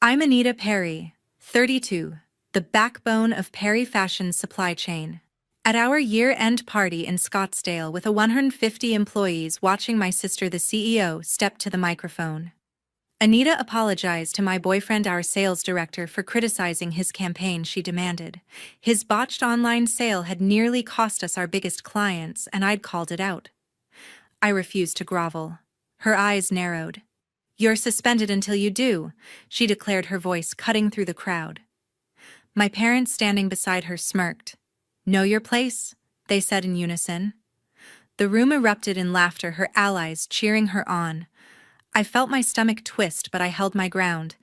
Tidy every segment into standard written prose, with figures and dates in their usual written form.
I'm Anita Perry, 32, the backbone of Perry Fashion's supply chain. At our year-end party in Scottsdale with 150 employees watching, my sister, the CEO, stepped to the microphone. Anita apologized to my boyfriend, our sales director, for criticizing his campaign, she demanded. His botched online sale had nearly cost us our biggest clients, and I'd called it out. I refused to grovel. Her eyes narrowed. "You're suspended until you do," she declared, her voice cutting through the crowd. My parents standing beside her smirked. "Know your place," they said in unison. The room erupted in laughter, her allies cheering her on. I felt my stomach twist, but I held my ground.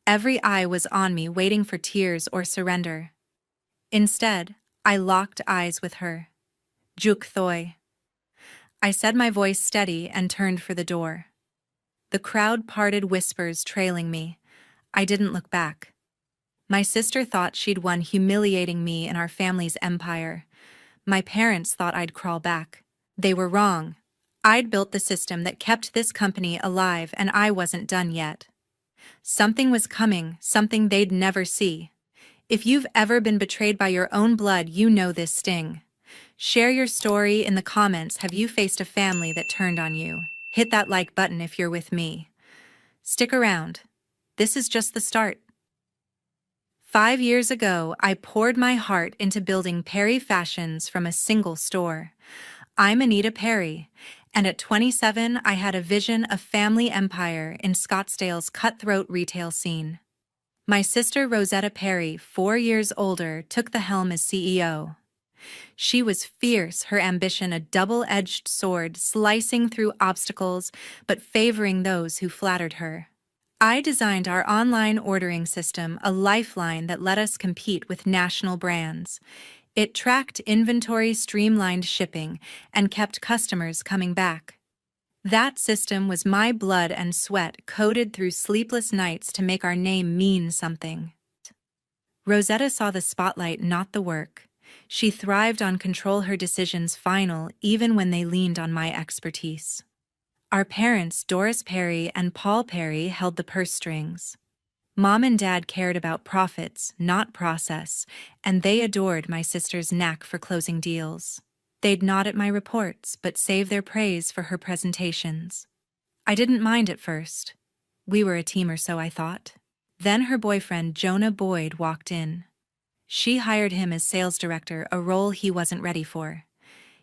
Every eye was on me, waiting for tears or surrender. Instead, I locked eyes with her. "Juk Thoy," I said, my voice steady, and turned for the door. The crowd parted, whispers trailing me. I didn't look back. My sister thought she'd won, humiliating me in our family's empire. My parents thought I'd crawl back. They were wrong. I'd built the system that kept this company alive, and I wasn't done yet. Something was coming, something they'd never see. If you've ever been betrayed by your own blood, you know this sting. Share your story in the comments. Have you faced a family that turned on you? Hit that like button if you're with me. Stick around. This is just the start. 5 years ago, I poured my heart into building Perry Fashions from a single store. I'm Anita Perry, and at 27, I had a vision of family empire in Scottsdale's cutthroat retail scene. My sister Rosetta Perry, 4 years older, took the helm as CEO. She was fierce, her ambition a double-edged sword, slicing through obstacles but favoring those who flattered her. I designed our online ordering system, a lifeline that let us compete with national brands. It tracked inventory, streamlined shipping, and kept customers coming back. That system was my blood and sweat, coded through sleepless nights to make our name mean something. Rosetta saw the spotlight, not the work. She thrived on control, her decisions final, even when they leaned on my expertise. Our parents, Doris Perry and Paul Perry, held the purse strings. Mom and Dad cared about profits, not process, and they adored my sister's knack for closing deals. They'd nod at my reports, but save their praise for her presentations. I didn't mind at first. We were a team, or so I thought. Then her boyfriend, Jonah Boyd, walked in. She hired him as sales director, a role he wasn't ready for.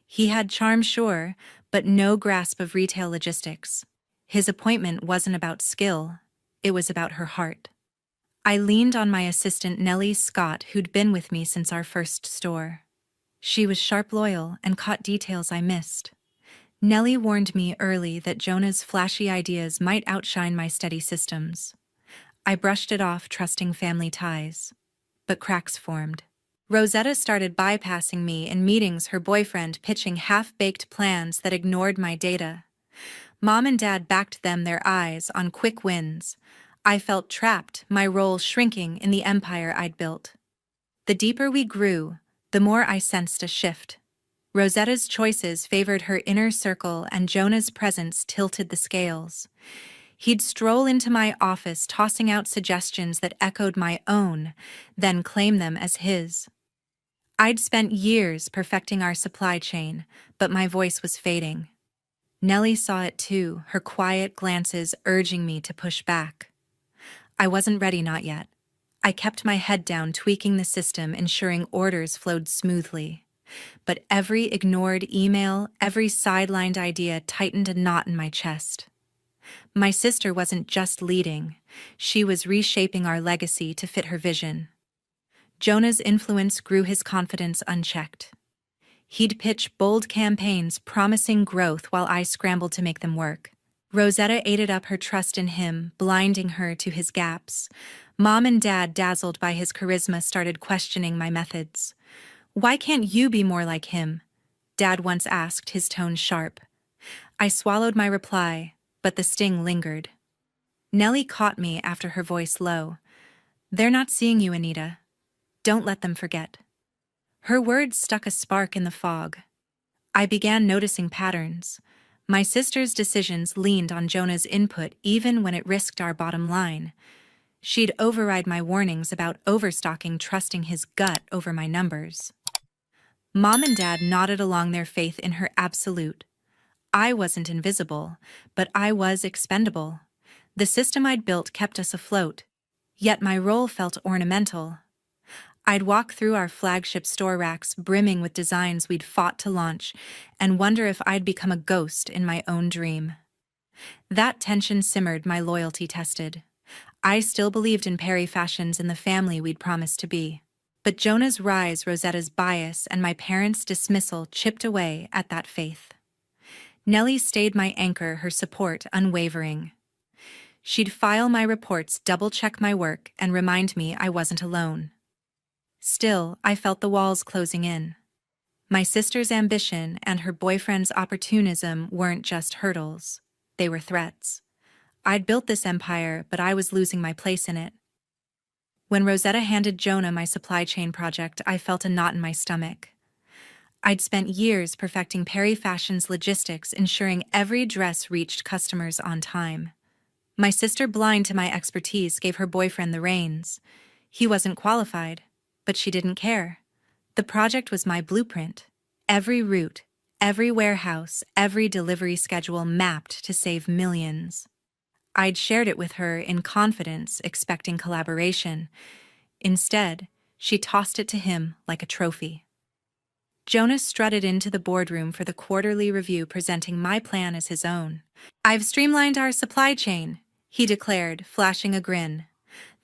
He had charm, sure, but no grasp of retail logistics. His appointment wasn't about skill, it was about her heart. I leaned on my assistant Nellie Scott, who'd been with me since our first store. She was sharp, loyal, and caught details I missed. Nellie warned me early that Jonah's flashy ideas might outshine my steady systems. I brushed it off, trusting family ties. But cracks formed. Rosetta started bypassing me in meetings, her boyfriend pitching half-baked plans that ignored my data. Mom and Dad backed them, their eyes on quick wins. I felt trapped, my role shrinking in the empire I'd built. The deeper we grew, the more I sensed a shift. Rosetta's choices favored her inner circle, and Jonah's presence tilted the scales. He'd stroll into my office, tossing out suggestions that echoed my own, then claim them as his. I'd spent years perfecting our supply chain, but my voice was fading. Nellie saw it too, her quiet glances urging me to push back. I wasn't ready, not yet. I kept my head down, tweaking the system, ensuring orders flowed smoothly. But every ignored email, every sidelined idea tightened a knot in my chest. My sister wasn't just leading, she was reshaping our legacy to fit her vision. Jonah's influence grew, his confidence unchecked. He'd pitch bold campaigns promising growth while I scrambled to make them work. Rosetta aided up her trust in him, blinding her to his gaps. Mom and Dad, dazzled by his charisma, started questioning my methods. "Why can't you be more like him?" Dad once asked, his tone sharp. I swallowed my reply, but the sting lingered. Nellie caught me after, her voice low. "They're not seeing you, Anita. Don't let them forget." Her words stuck a spark in the fog. I began noticing patterns. My sister's decisions leaned on Jonah's input even when it risked our bottom line. She'd override my warnings about overstocking, trusting his gut over my numbers. Mom and Dad nodded along, their faith in her absolute. I wasn't invisible, but I was expendable. The system I'd built kept us afloat, yet my role felt ornamental. I'd walk through our flagship store racks brimming with designs we'd fought to launch and wonder if I'd become a ghost in my own dream. That tension simmered, my loyalty tested. I still believed in Perry Fashions and the family we'd promised to be. But Jonah's rise, Rosetta's bias, and my parents' dismissal chipped away at that faith. Nellie stayed my anchor, her support unwavering. She'd file my reports, double-check my work, and remind me I wasn't alone. Still, I felt the walls closing in. My sister's ambition and her boyfriend's opportunism weren't just hurdles. They were threats. I'd built this empire, but I was losing my place in it. When Rosetta handed Jonah my supply chain project, I felt a knot in my stomach. I'd spent years perfecting Perry Fashion's logistics, ensuring every dress reached customers on time. My sister, blind to my expertise, gave her boyfriend the reins. He wasn't qualified, but she didn't care. The project was my blueprint. Every route, every warehouse, every delivery schedule mapped to save millions. I'd shared it with her in confidence, expecting collaboration. Instead, she tossed it to him like a trophy. Jonas strutted into the boardroom for the quarterly review, presenting my plan as his own. "I've streamlined our supply chain," he declared, flashing a grin.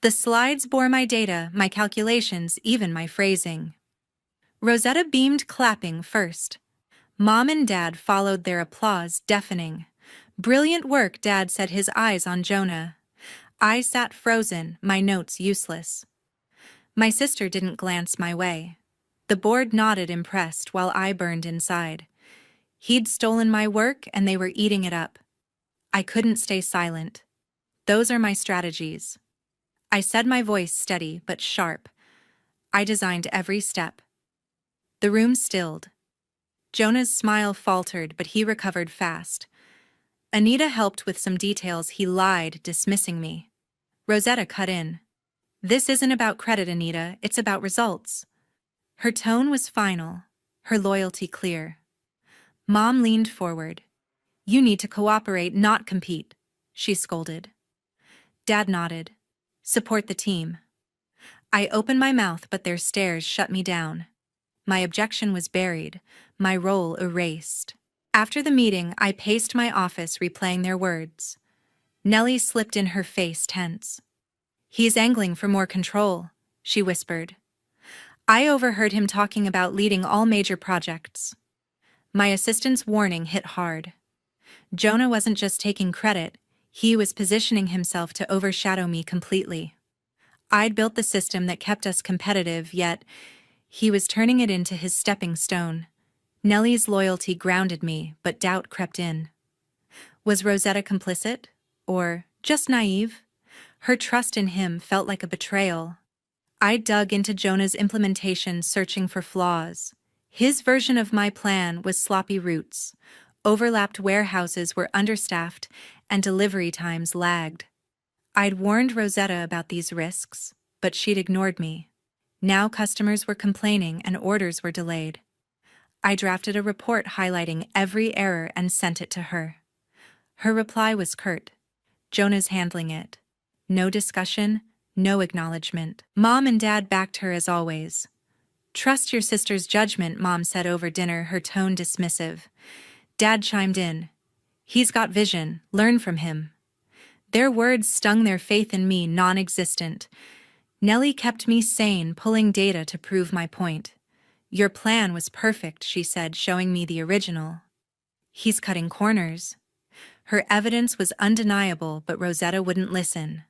"The slides bore my data, my calculations, even my phrasing." Rosetta beamed, clapping first. Mom and Dad followed, their applause deafening. "Brilliant work," Dad said, his eyes on Jonah. I sat frozen, my notes useless. My sister didn't glance my way. The board nodded, impressed, while I burned inside. He'd stolen my work, and they were eating it up. I couldn't stay silent. "Those are my strategies." I said, my voice steady but sharp. I designed every step. The room stilled. Jonah's smile faltered, but he recovered fast. Anita helped with some details. He lied, dismissing me. Rosetta cut in. "This isn't about credit, Anita, it's about results." Her tone was final, her loyalty clear. Mom leaned forward. "You need to cooperate, not compete," she scolded. Dad nodded. "Support the team." I opened my mouth, but their stares shut me down. My objection was buried, my role erased. After the meeting, I paced my office, replaying their words. Nellie slipped in, her face tense. "He's angling for more control," she whispered. I overheard him talking about leading all major projects. My assistant's warning hit hard. Jonah wasn't just taking credit, he was positioning himself to overshadow me completely. I'd built the system that kept us competitive, yet he was turning it into his stepping stone. Nellie's loyalty grounded me, but doubt crept in. Was Rosetta complicit? Or just naive? Her trust in him felt like a betrayal. I dug into Jonah's implementation, searching for flaws. His version of my plan was sloppy routes. Overlapped warehouses were understaffed, and delivery times lagged. I'd warned Rosetta about these risks, but she'd ignored me. Now customers were complaining and orders were delayed. I drafted a report highlighting every error and sent it to her. Her reply was curt. "Jonah's handling it." No discussion, no acknowledgement. Mom and Dad backed her as always. "Trust your sister's judgment," Mom said over dinner, her tone dismissive. Dad chimed in. "He's got vision, learn from him." Their words stung, their faith in me non-existent. Nellie kept me sane, pulling data to prove my point. "Your plan was perfect," she said, showing me the original. "He's cutting corners." Her evidence was undeniable, but Rosetta wouldn't listen.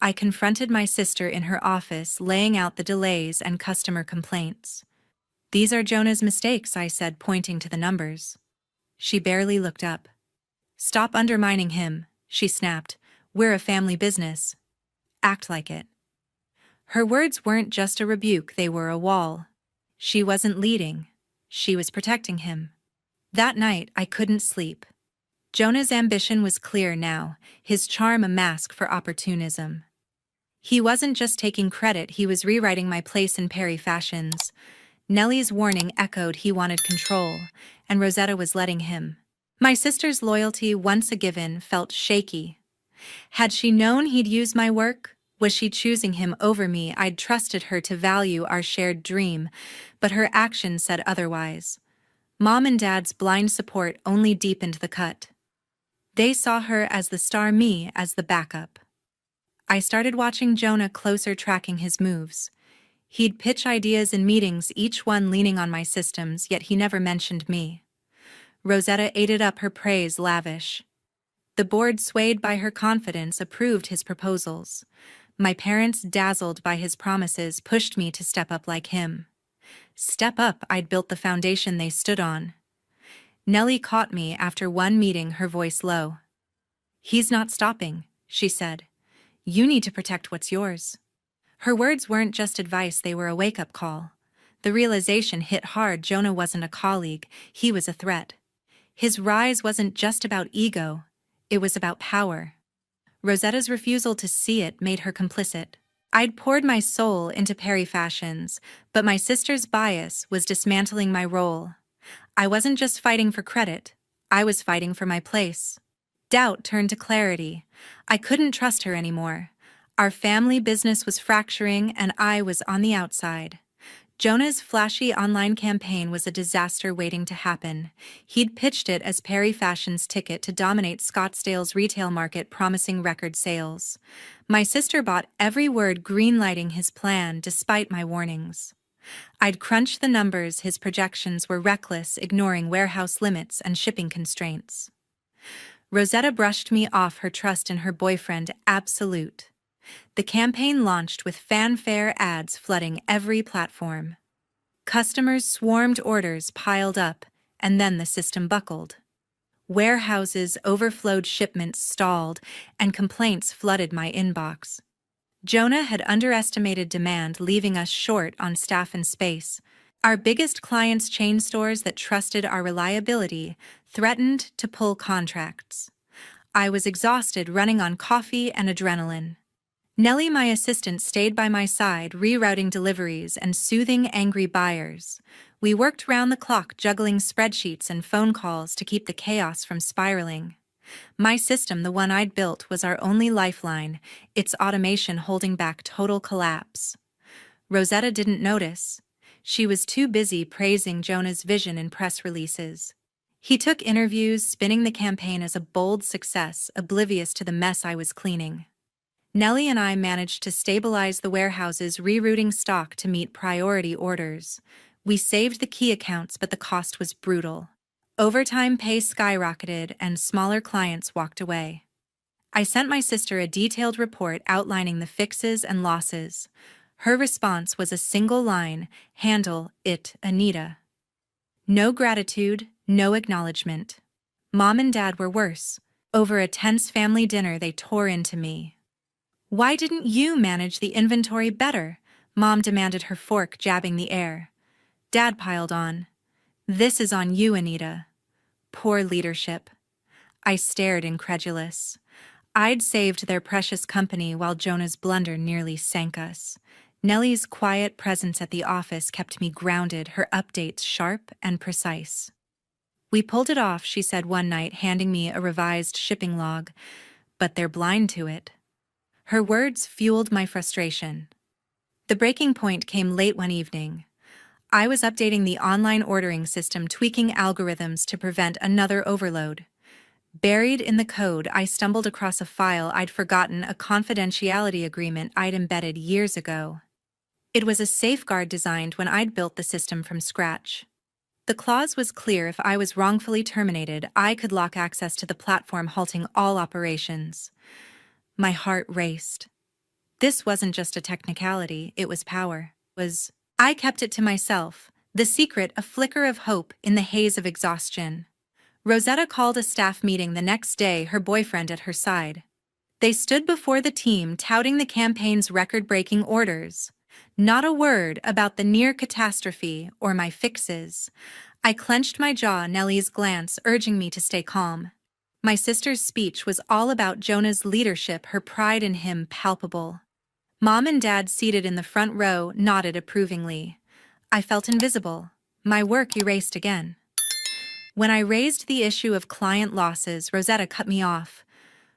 I confronted my sister in her office, laying out the delays and customer complaints. "These are Jonah's mistakes," I said, pointing to the numbers. She barely looked up. "Stop undermining him," she snapped. "We're a family business. Act like it." Her words weren't just a rebuke, they were a wall. She wasn't leading. She was protecting him. That night, I couldn't sleep. Jonah's ambition was clear now, his charm a mask for opportunism. He wasn't just taking credit, he was rewriting my place in Perry Fashions. Nellie's warning echoed he wanted control, and Rosetta was letting him. My sister's loyalty, once a given, felt shaky. Had she known he'd use my work? Was she choosing him over me? I'd trusted her to value our shared dream, but her actions said otherwise. Mom and Dad's blind support only deepened the cut. They saw her as the star, me as the backup. I started watching Jonah closer, tracking his moves. He'd pitch ideas in meetings, each one leaning on my systems, yet he never mentioned me. Rosetta ate up her praise, lavish. The board, swayed by her confidence, approved his proposals. My parents, dazzled by his promises, pushed me to step up like him. Step up, I'd built the foundation they stood on. Nellie caught me after one meeting, her voice low. "He's not stopping," she said. "You need to protect what's yours." Her words weren't just advice, they were a wake-up call. The realization hit hard. Jonah wasn't a colleague, he was a threat. His rise wasn't just about ego, it was about power. Rosetta's refusal to see it made her complicit. I'd poured my soul into Perry Fashions, but my sister's bias was dismantling my role. I wasn't just fighting for credit, I was fighting for my place. Doubt turned to clarity. I couldn't trust her anymore. Our family business was fracturing, and I was on the outside. Jonah's flashy online campaign was a disaster waiting to happen. He'd pitched it as Perry Fashion's ticket to dominate Scottsdale's retail market, promising record sales. My sister bought every word, greenlighting his plan despite my warnings. I'd crunched the numbers, his projections were reckless, ignoring warehouse limits and shipping constraints. Rosetta brushed me off, her trust in her boyfriend absolute. The campaign launched with fanfare, ads flooding every platform. Customers swarmed, orders piled up, and then the system buckled. Warehouses overflowed, shipments stalled, and complaints flooded my inbox. Jonah had underestimated demand, leaving us short on staff and space. Our biggest clients, chain stores that trusted our reliability, threatened to pull contracts. I was exhausted, running on coffee and adrenaline. Nellie, my assistant, stayed by my side, rerouting deliveries and soothing angry buyers. We worked round the clock, juggling spreadsheets and phone calls to keep the chaos from spiraling. My system, the one I'd built, was our only lifeline, its automation holding back total collapse. Rosetta didn't notice. She was too busy praising Jonah's vision in press releases. He took interviews, spinning the campaign as a bold success, oblivious to the mess I was cleaning. Nellie and I managed to stabilize the warehouses, rerouting stock to meet priority orders. We saved the key accounts, but the cost was brutal. Overtime pay skyrocketed, and smaller clients walked away. I sent my sister a detailed report outlining the fixes and losses. Her response was a single line: "Handle it, Anita." No gratitude, no acknowledgement. Mom and Dad were worse. Over a tense family dinner, they tore into me. "Why didn't you manage the inventory better?" Mom demanded, her fork jabbing the air. Dad piled on. "This is on you, Anita." Poor leadership. I stared, incredulous. I'd saved their precious company while Jonah's blunder nearly sank us. Nellie's quiet presence at the office kept me grounded, her updates sharp and precise. "We pulled it off," she said one night, handing me a revised shipping log, "but they're blind to it." Her words fueled my frustration. The breaking point came late one evening. I was updating the online ordering system, tweaking algorithms to prevent another overload. Buried in the code, I stumbled across a file I'd forgotten, a confidentiality agreement I'd embedded years ago. It was a safeguard designed when I'd built the system from scratch. The clause was clear: if I was wrongfully terminated, I could lock access to the platform, halting all operations. My heart raced. This wasn't just a technicality, it was power. I kept it to myself, the secret a flicker of hope in the haze of exhaustion. Rosetta called a staff meeting the next day, her boyfriend at her side. They stood before the team, touting the campaign's record-breaking orders. Not a word about the near catastrophe or my fixes. I clenched my jaw, Nellie's glance urging me to stay calm. My sister's speech was all about Jonah's leadership, her pride in him palpable. Mom and Dad, seated in the front row, nodded approvingly. I felt invisible. My work erased again. When I raised the issue of client losses, Rosetta cut me off.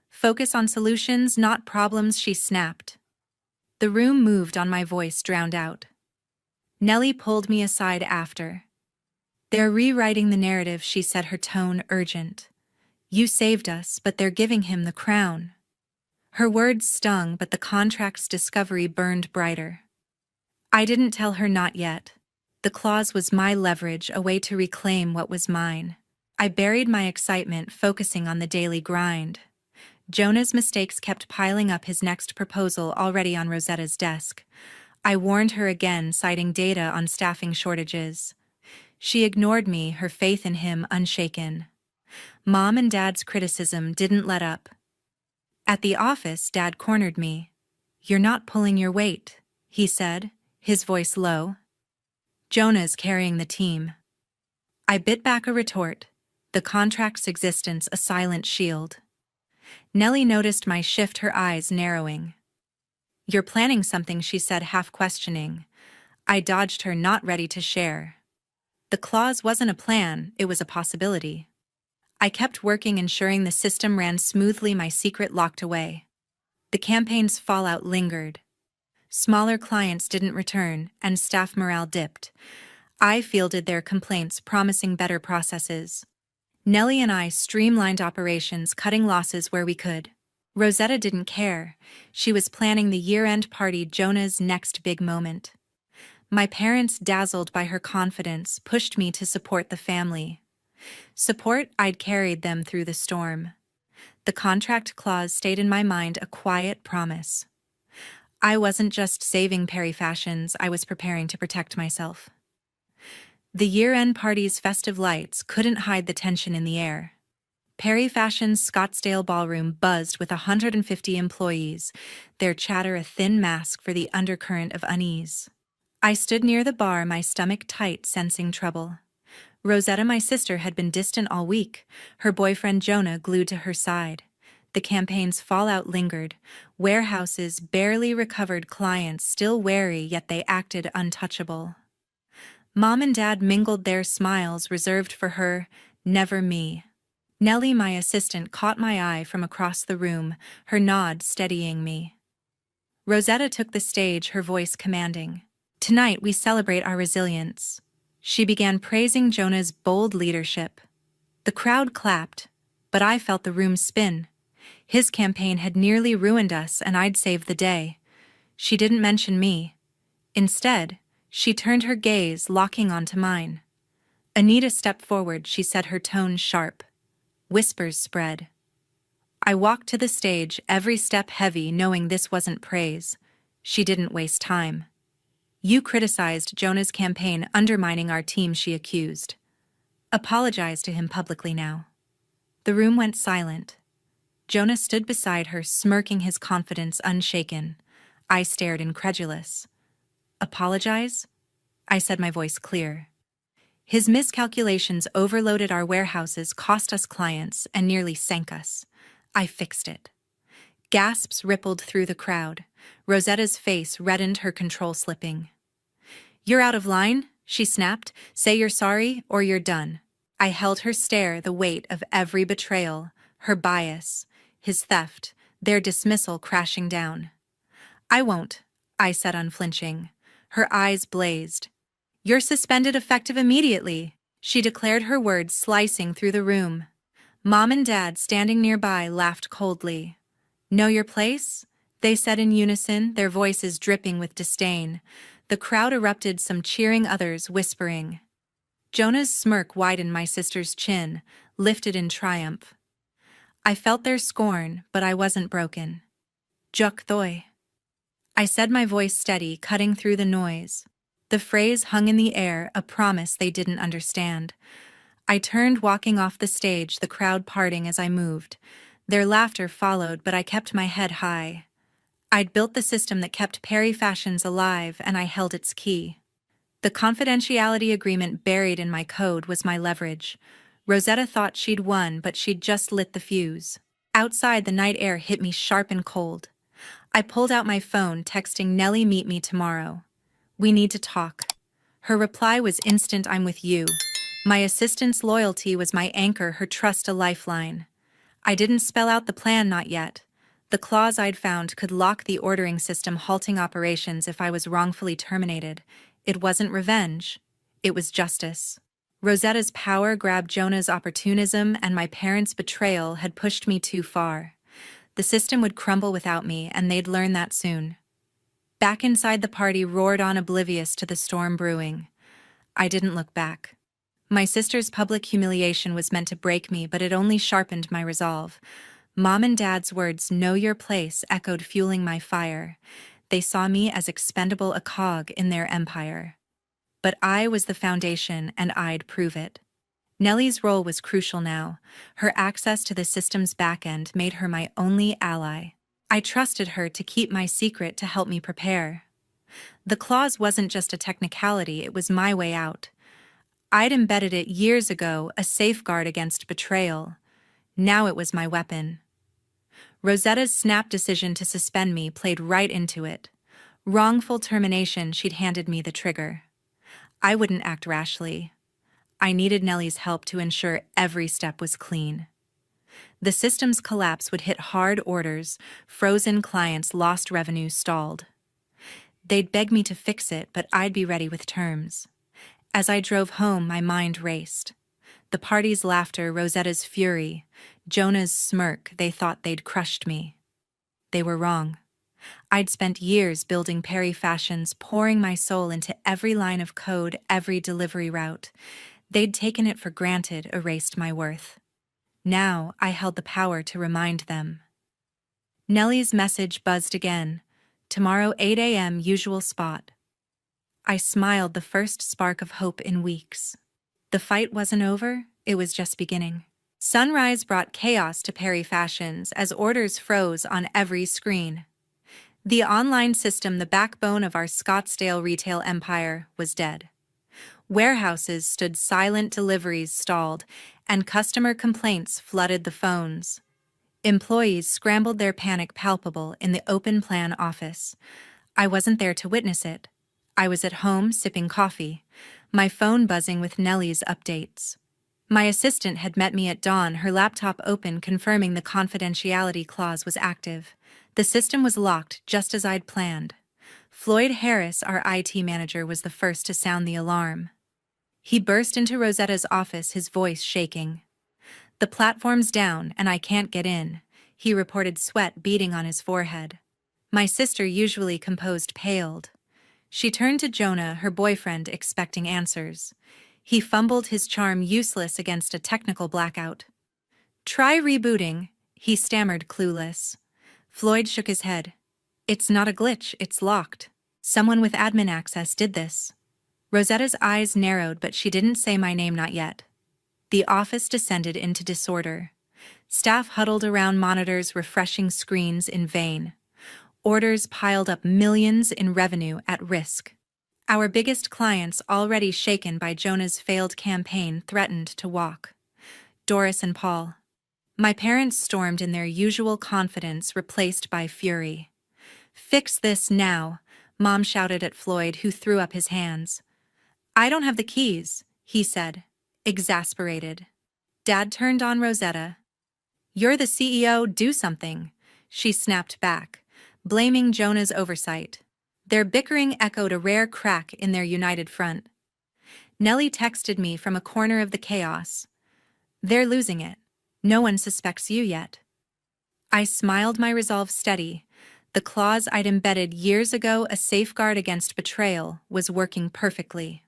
Focus on solutions, not problems, she snapped. The room moved on my voice drowned out. Nellie pulled me aside after. They're rewriting the narrative, she said, her tone urgent. You saved us, but they're giving him the crown. Her words stung, but the contract's discovery burned brighter. I didn't tell her not yet. The clause was my leverage, a way to reclaim what was mine. I buried my excitement, focusing on the daily grind. Jonah's mistakes kept piling up, his next proposal already on Rosetta's desk. I warned her again, citing data on staffing shortages. She ignored me, her faith in him unshaken. Mom and Dad's criticism didn't let up. At the office, Dad cornered me. You're not pulling your weight, he said, his voice low. Jonah's carrying the team. I bit back a retort, the contract's existence a silent shield. Nellie noticed my shift, her eyes narrowing. You're planning something, she said, half questioning. I dodged her, not ready to share. The clause wasn't a plan, it was a possibility. I kept working, ensuring the system ran smoothly, my secret locked away. The campaign's fallout lingered. Smaller clients didn't return, and staff morale dipped. I fielded their complaints, promising better processes. Nellie and I streamlined operations, cutting losses where we could. Rosetta didn't care. She was planning the year-end party, Jonah's next big moment. My parents, dazzled by her confidence, pushed me to support the family. Support, I'd carried them through the storm. The contract clause stayed in my mind, a quiet promise. I wasn't just saving Perry Fashions, I was preparing to protect myself. The year-end party's festive lights couldn't hide the tension in the air. Perry Fashion's Scottsdale ballroom buzzed with 150 employees, their chatter a thin mask for the undercurrent of unease. I stood near the bar, my stomach tight, sensing trouble. Rosetta, my sister, had been distant all week, her boyfriend Jonah glued to her side. The campaign's fallout lingered, warehouses barely recovered, clients still wary, yet they acted untouchable. Mom and Dad mingled, their smiles reserved for her, never me. Nellie, my assistant, caught my eye from across the room, her nod steadying me. Rosetta took the stage, her voice commanding. Tonight we celebrate our resilience. She began praising Jonah's bold leadership. The crowd clapped, but I felt the room spin. His campaign had nearly ruined us, and I'd saved the day. She didn't mention me. Instead, she turned her gaze, locking onto mine. Anita stepped forward, she said, her tone sharp. Whispers spread. I walked to the stage, every step heavy, knowing this wasn't praise. She didn't waste time. You criticized Jonah's campaign, undermining our team, she accused. Apologize to him publicly now. The room went silent. Jonah stood beside her, smirking, his confidence unshaken. I stared, incredulous. Apologize? I said, my voice clear. His miscalculations overloaded our warehouses, cost us clients, and nearly sank us. I fixed it. Gasps rippled through the crowd. Rosetta's face reddened, her control slipping. You're out of line, she snapped. Say you're sorry or you're done. I held her stare, the weight of every betrayal, her bias, his theft, their dismissal crashing down. I won't, I said, unflinching. Her eyes blazed. You're suspended effective immediately, she declared, her words slicing through the room. Mom and Dad, standing nearby, laughed coldly. Know your place? They said in unison, their voices dripping with disdain. The crowd erupted, some cheering, others whispering. Jonah's smirk widened, my sister's chin, lifted in triumph. I felt their scorn, but I wasn't broken. Juk thoy. I said, my voice steady, cutting through the noise. The phrase hung in the air, a promise they didn't understand. I turned, walking off the stage, the crowd parting as I moved. Their laughter followed, but I kept my head high. I'd built the system that kept Perry Fashions alive, and I held its key. The confidentiality agreement buried in my code was my leverage. Rosetta thought she'd won, but she'd just lit the fuse. Outside, the night air hit me sharp and cold. I pulled out my phone, texting Nellie, "Meet me tomorrow. We need to talk." Her reply was instant, "I'm with you." My assistant's loyalty was my anchor, her trust a lifeline. I didn't spell out the plan, not yet. The clause I'd found could lock the ordering system, halting operations if I was wrongfully terminated. It wasn't revenge. It was justice. Rosetta's power grabbed Jonah's opportunism, and my parents' betrayal had pushed me too far. The system would crumble without me, and they'd learn that soon. Back inside, the party roared on, oblivious to the storm brewing. I didn't look back. My sister's public humiliation was meant to break me, but it only sharpened my resolve. Mom and Dad's words, "Know your place," echoed, fueling my fire. They saw me as expendable, a cog in their empire. But I was the foundation, and I'd prove it. Nellie's role was crucial now. Her access to the system's back-end made her my only ally. I trusted her to keep my secret, to help me prepare. The clause wasn't just a technicality, it was my way out. I'd embedded it years ago, a safeguard against betrayal. Now it was my weapon. Rosetta's snap decision to suspend me played right into it. Wrongful termination, she'd handed me the trigger. I wouldn't act rashly. I needed Nellie's help to ensure every step was clean. The system's collapse would hit hard: orders, frozen clients, lost revenue, stalled. They'd beg me to fix it, but I'd be ready with terms. As I drove home, my mind raced. The party's laughter, Rosetta's fury, Jonah's smirk. They thought they'd crushed me. They were wrong. I'd spent years building Perry Fashions, pouring my soul into every line of code, every delivery route. They'd taken it for granted, erased my worth. Now I held the power to remind them. Nellie's message buzzed again. "Tomorrow, 8 a.m., usual spot." I smiled, the first spark of hope in weeks. The fight wasn't over, it was just beginning. Sunrise brought chaos to Perry Fashions as orders froze on every screen. The online system, the backbone of our Scottsdale retail empire, was dead. Warehouses stood silent, deliveries stalled, and customer complaints flooded the phones. Employees scrambled, their panic palpable in the open plan office. I wasn't there to witness it. I was at home sipping coffee, my phone buzzing with Nellie's updates. My assistant had met me at dawn, her laptop open, confirming the confidentiality clause was active. The system was locked, just as I'd planned. Floyd Harris, our IT manager, was the first to sound the alarm. He burst into Rosetta's office, his voice shaking. "The platform's down, and I can't get in," he reported, sweat beading on his forehead. My sister, usually composed, paled. She turned to Jonah, her boyfriend, expecting answers. He fumbled, his charm useless against a technical blackout. "Try rebooting," he stammered, clueless. Floyd shook his head. "It's not a glitch, it's locked. Someone with admin access did this." Rosetta's eyes narrowed, but she didn't say my name, not yet. The office descended into disorder. Staff huddled around monitors, refreshing screens in vain. Orders piled up, millions in revenue at risk. Our biggest clients, already shaken by Jonah's failed campaign, threatened to walk. Doris and Paul. My parents stormed in, their usual confidence replaced by fury. "Fix this now," Mom shouted at Floyd, who threw up his hands. "I don't have the keys," he said, exasperated. Dad turned on Rosetta. "You're the CEO, do something," she snapped back, blaming Jonah's oversight. Their bickering echoed, a rare crack in their united front. Nellie texted me from a corner of the chaos. "They're losing it. No one suspects you yet." I smiled, my resolve steady. The clause I'd embedded years ago, a safeguard against betrayal, was working perfectly.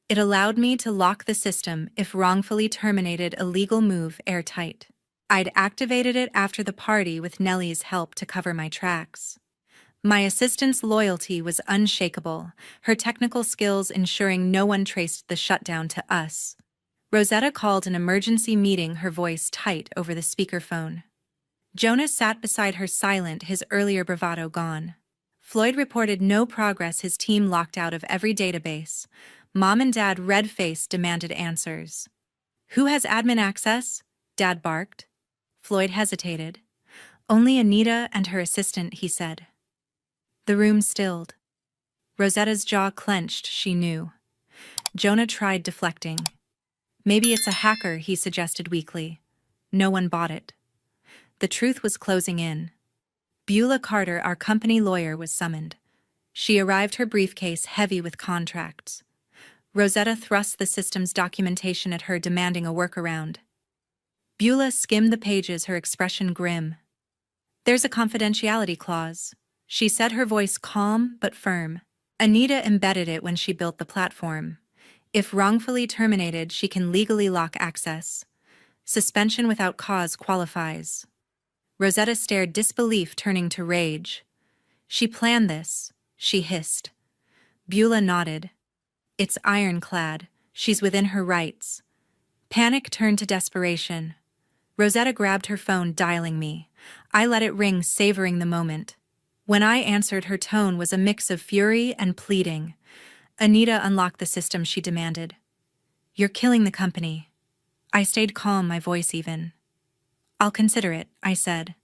It allowed me to lock the system if wrongfully terminated, a legal move airtight. I'd activated it after the party with Nellie's help to cover my tracks. My assistant's loyalty was unshakable, her technical skills ensuring no one traced the shutdown to us. Rosetta called an emergency meeting, her voice tight over the speakerphone. Jonah sat beside her, silent, his earlier bravado gone. Floyd reported no progress, his team locked out of every database. Mom and Dad, red-faced, demanded answers. "Who has admin access?" Dad barked. Floyd hesitated. "Only Anita and her assistant," he said. The room stilled. Rosetta's jaw clenched, she knew. Jonah tried deflecting. Maybe it's a hacker, he suggested weakly. No one bought it. The truth was closing in. Beulah Carter, our company lawyer, was summoned. She arrived, her briefcase heavy with contracts. Rosetta thrust the system's documentation at her, demanding a workaround. Beulah skimmed the pages, her expression grim. There's a confidentiality clause, she said, her voice calm but firm. Anita embedded it when she built the platform. If wrongfully terminated, she can legally lock access. Suspension without cause qualifies. Rosetta stared, disbelief turning to rage. She planned this, she hissed. Beulah nodded. It's ironclad. She's within her rights. Panic turned to desperation. Rosetta grabbed her phone, dialing me. I let it ring, savoring the moment. When I answered, her tone was a mix of fury and pleading. Anita, unlock the system, she demanded. You're killing the company. I stayed calm, my voice even. I'll consider it, I said.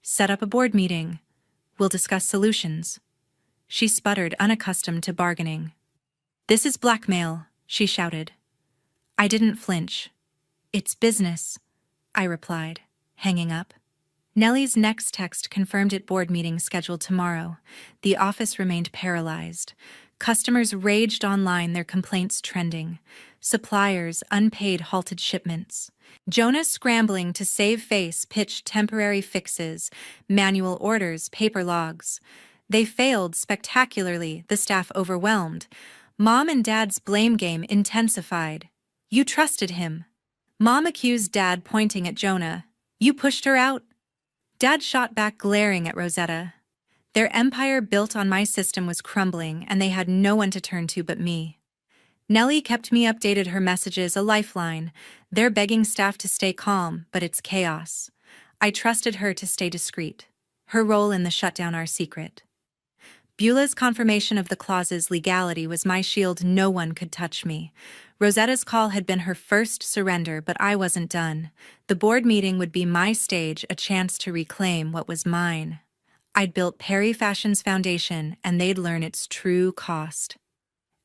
Set up a board meeting. We'll discuss solutions. She sputtered, unaccustomed to bargaining. This is blackmail, she shouted. I didn't flinch. It's business, I replied, hanging up. Nellie's next text confirmed it, board meeting scheduled tomorrow. The office remained paralyzed. Customers raged online, their complaints trending. Suppliers, unpaid, halted shipments. Jonah, scrambling to save face, pitched temporary fixes, manual orders, paper logs. They failed spectacularly, the staff overwhelmed. Mom and Dad's blame game intensified. You trusted him. Mom accused Dad, pointing at Jonah. You pushed her out. Dad shot back, glaring at Rosetta. Their empire built on my system was crumbling, and they had no one to turn to but me. Nellie kept me updated, her messages a lifeline. They're begging staff to stay calm, but it's chaos. I trusted her to stay discreet. Her role in the shutdown our secret. Beulah's confirmation of the clause's legality was my shield. No one could touch me. Rosetta's call had been her first surrender, but I wasn't done. The board meeting would be my stage, a chance to reclaim what was mine. I'd built Perry Fashion's foundation, and they'd learn its true cost.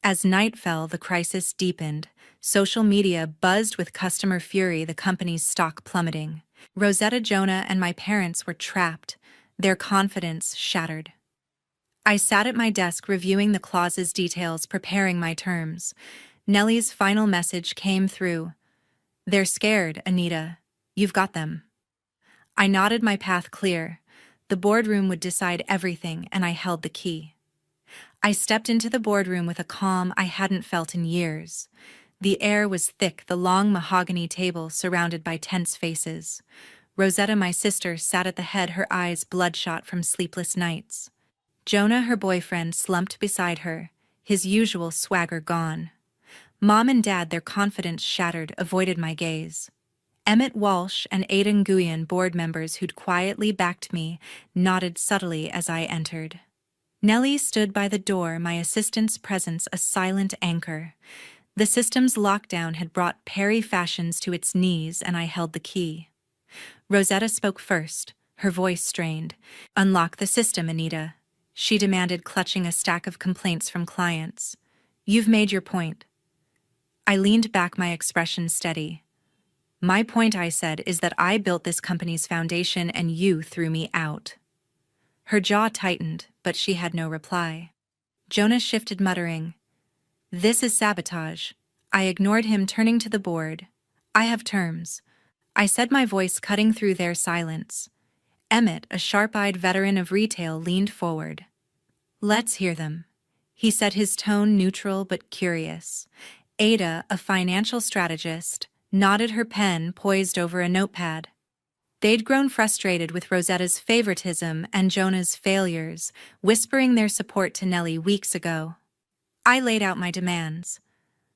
As night fell, the crisis deepened. Social media buzzed with customer fury, the company's stock plummeting. Rosetta, Jonah, and my parents were trapped, their confidence shattered. I sat at my desk reviewing the clause's details, preparing my terms. Nellie's final message came through. They're scared, Anita. You've got them. I nodded, my path clear. The boardroom would decide everything, and I held the key. I stepped into the boardroom with a calm I hadn't felt in years. The air was thick, the long mahogany table surrounded by tense faces. Rosetta, my sister, sat at the head, her eyes bloodshot from sleepless nights. Jonah, her boyfriend, slumped beside her, his usual swagger gone. Mom and Dad, their confidence shattered, avoided my gaze. Emmett Walsh and Aidan Nguyen, board members who'd quietly backed me, nodded subtly as I entered. Nellie stood by the door, my assistant's presence a silent anchor. The system's lockdown had brought Perry Fashions to its knees, and I held the key. Rosetta spoke first, her voice strained. Unlock the system, Anita, she demanded, clutching a stack of complaints from clients. You've made your point. I leaned back, my expression steady. My point, I said, is that I built this company's foundation and you threw me out. Her jaw tightened, but she had no reply. Jonah shifted, muttering, This is sabotage. I ignored him, turning to the board. I have terms, I said, my voice cutting through their silence. Emmett, a sharp-eyed veteran of retail, leaned forward. Let's hear them, he said, his tone neutral but curious. Ada, a financial strategist, nodded, her pen poised over a notepad. They'd grown frustrated with Rosetta's favoritism and Jonah's failures, whispering their support to Nellie weeks ago. I laid out my demands.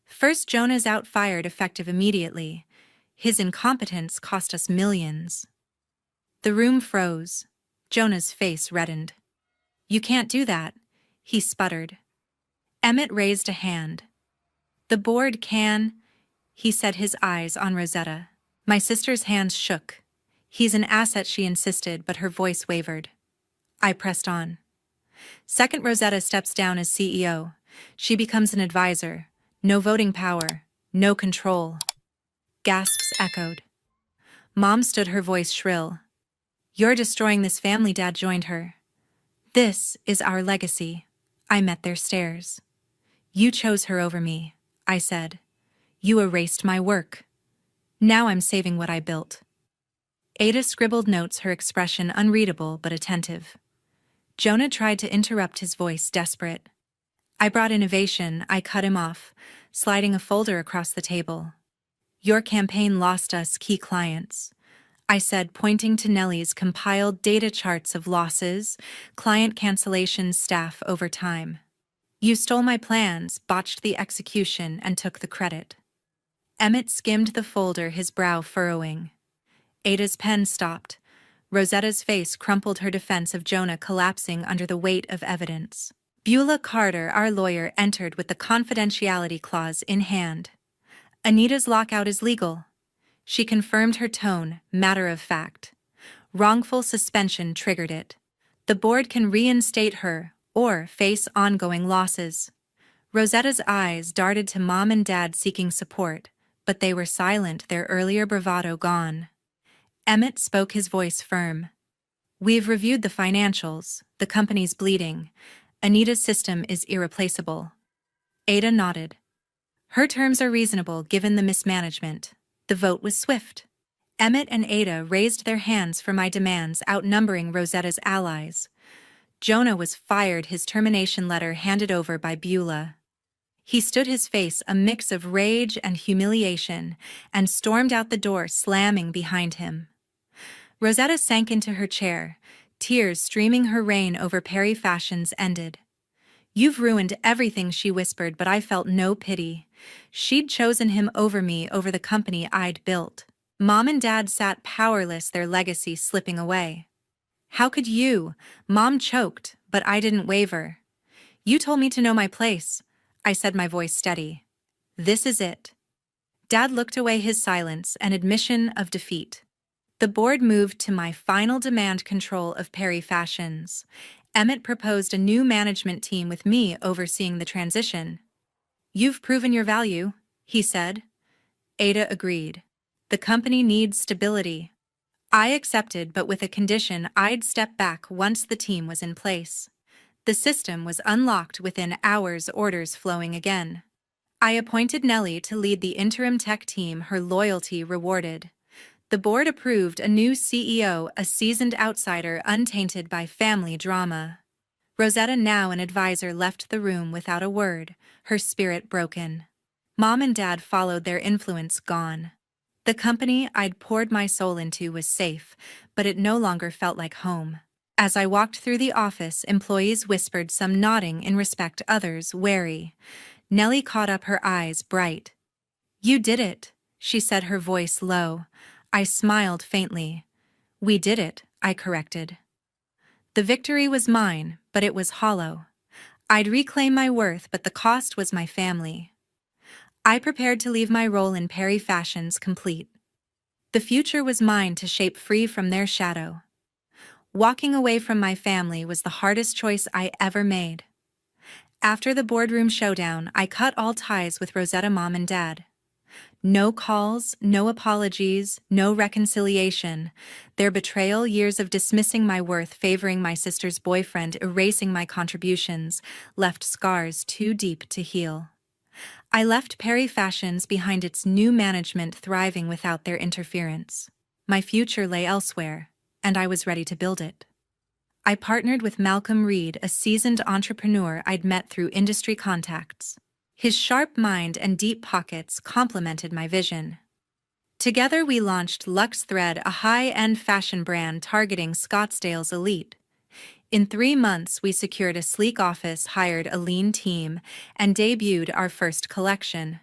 First, Jonah's out, fired, effective immediately. His incompetence cost us millions. The room froze. Jonah's face reddened. You can't do that, he sputtered. Emmett raised a hand. The board can, he said, his eyes on Rosetta. My sister's hands shook. He's an asset, she insisted, but her voice wavered. I pressed on. Second, Rosetta steps down as CEO. She becomes an advisor. No voting power. No control. Gasps echoed. Mom stood, her voice shrill. You're destroying this family, Dad joined her. This is our legacy. I met their stares. You chose her over me, I said. You erased my work. Now I'm saving what I built. Ada scribbled notes, her expression unreadable but attentive. Jonah tried to interrupt, his voice desperate. I brought innovation, I cut him off, sliding a folder across the table. Your campaign lost us key clients, I said, pointing to Nellie's compiled data charts of losses, client cancellations, staff overtime. You stole my plans, botched the execution, and took the credit. Emmett skimmed the folder, his brow furrowing. Ada's pen stopped. Rosetta's face crumpled, her defense of Jonah collapsing under the weight of evidence. Beulah Carter, our lawyer, entered with the confidentiality clause in hand. Anita's lockout is legal. She confirmed, her tone matter of fact. Wrongful suspension triggered it. The board can reinstate her or face ongoing losses. Rosetta's eyes darted to Mom and Dad, seeking support, but they were silent, their earlier bravado gone. Emmett spoke, his voice firm. We've reviewed the financials. The company's bleeding. Anita's system is irreplaceable. Ada nodded. Her terms are reasonable given the mismanagement. The vote was swift. Emmett and Ada raised their hands for my demands, outnumbering Rosetta's allies. Jonah was fired, his termination letter handed over by Beulah. He stood, his face a mix of rage and humiliation, and stormed out the door, slamming behind him. Rosetta sank into her chair, tears streaming her reign over Perry Fashions ended. You've ruined everything, she whispered, but I felt no pity. She'd chosen him over me, over the company I'd built. Mom and Dad sat powerless, their legacy slipping away. How could you? Mom choked, but I didn't waver. You told me to know my place, I said, my voice steady. This is it. Dad looked away, his silence an admission of defeat. The board moved to my final demand: control of Perry Fashions. Emmett proposed a new management team with me overseeing the transition. You've proven your value, he said. Ada agreed. The company needs stability. I accepted, but with a condition: I'd step back once the team was in place. The system was unlocked within hours, orders flowing again. I appointed Nellie to lead the interim tech team, her loyalty rewarded. The board approved a new CEO, a seasoned outsider untainted by family drama. Rosetta, now an advisor, left the room without a word, her spirit broken. Mom and Dad followed, their influence gone. The company I'd poured my soul into was safe, but it no longer felt like home. As I walked through the office, employees whispered, some nodding in respect, others wary. Nellie caught up, her eyes bright. You did it, she said, her voice low. I smiled faintly. We did it, I corrected. The victory was mine, but it was hollow. I'd reclaim my worth, but the cost was my family. I prepared to leave my role in Perry Fashions complete. The future was mine to shape, free from their shadow. Walking away from my family was the hardest choice I ever made. After the boardroom showdown, I cut all ties with Rosetta, Mom and Dad. No calls, no apologies, no reconciliation. Their betrayal, years of dismissing my worth, favoring my sister's boyfriend, erasing my contributions, left scars too deep to heal. I left Perry Fashions behind, its new management thriving without their interference. My future lay elsewhere, and I was ready to build it. I partnered with Malcolm Reed, a seasoned entrepreneur I'd met through industry contacts. His sharp mind and deep pockets complemented my vision. Together we launched Luxe Thread, a high-end fashion brand targeting Scottsdale's elite. In 3 months, we secured a sleek office, hired a lean team, and debuted our first collection.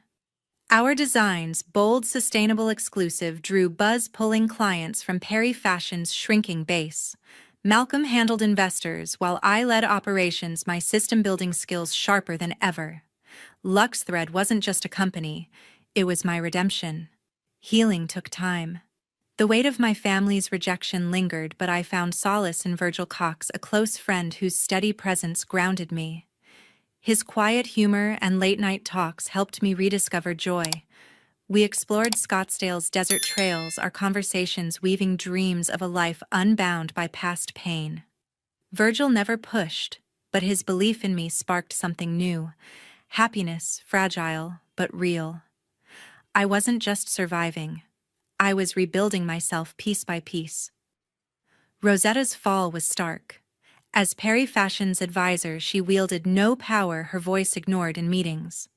Our designs, bold, sustainable, exclusive, drew buzz-pulling clients from Perry Fashion's shrinking base. Malcolm handled investors while I led operations, my system-building skills sharper than ever. Luxe Thread wasn't just a company, it was my redemption. Healing took time. The weight of my family's rejection lingered, but I found solace in Virgil Cox, a close friend whose steady presence grounded me. His quiet humor and late-night talks helped me rediscover joy. We explored Scottsdale's desert trails, our conversations weaving dreams of a life unbound by past pain. Virgil never pushed, but his belief in me sparked something new. Happiness, fragile, but real. I wasn't just surviving. I was rebuilding myself piece by piece. Rosetta's fall was stark. As Perry Fashion's advisor, she wielded no power her voice ignored in meetings.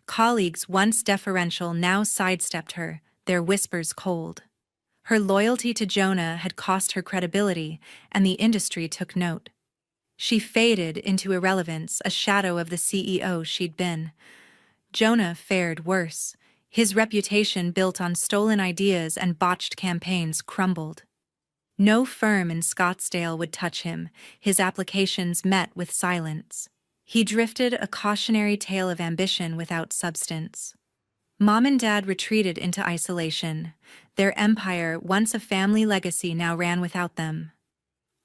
Colleagues once deferential now sidestepped her, their whispers cold. Her loyalty to Jonah had cost her credibility, and the industry took note. She faded into irrelevance, a shadow of the CEO she'd been. Jonah fared worse. His reputation built on stolen ideas and botched campaigns crumbled. No firm in Scottsdale would touch him, his applications met with silence. He drifted, a cautionary tale of ambition without substance. Mom and Dad retreated into isolation. Their empire, once a family legacy, now ran without them.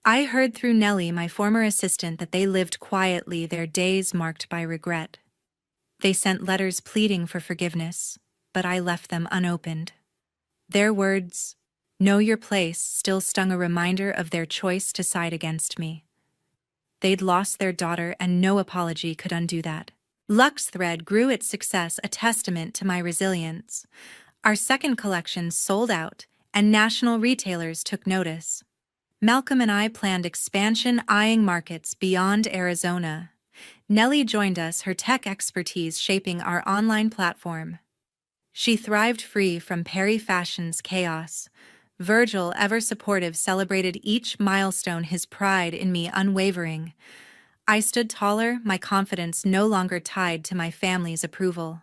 I heard through Nellie, my former assistant, that they lived quietly, their days marked by regret. They sent letters pleading for forgiveness, but I left them unopened. Their words, "Know your place," still stung, a reminder of their choice to side against me. They'd lost their daughter, and no apology could undo that. Lux Thread grew its success, a testament to my resilience. Our second collection sold out, and national retailers took notice. Malcolm and I planned expansion, eyeing markets beyond Arizona. Nellie joined us, her tech expertise shaping our online platform. She thrived free from Perry Fashion's chaos. Virgil, ever supportive, celebrated each milestone, his pride in me unwavering. I stood taller, my confidence no longer tied to my family's approval.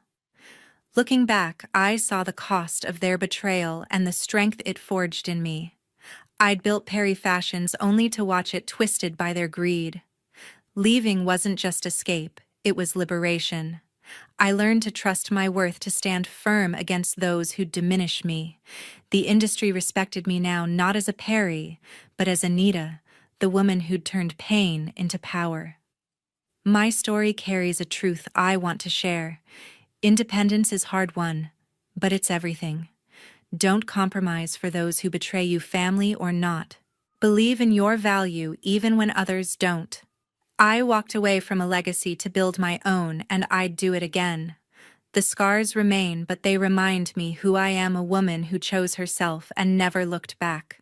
Looking back, I saw the cost of their betrayal and the strength it forged in me. I'd built Perry Fashions only to watch it twisted by their greed. Leaving wasn't just escape, it was liberation. I learned to trust my worth, to stand firm against those who diminish me. The industry respected me now, not as a Perry, but as Anita, the woman who'd turned pain into power. My story carries a truth I want to share. Independence is hard-won, but it's everything. Don't compromise for those who betray you, family or not. Believe in your value even when others don't. I walked away from a legacy to build my own, and I'd do it again. The scars remain, but they remind me who I am, a woman who chose herself and never looked back.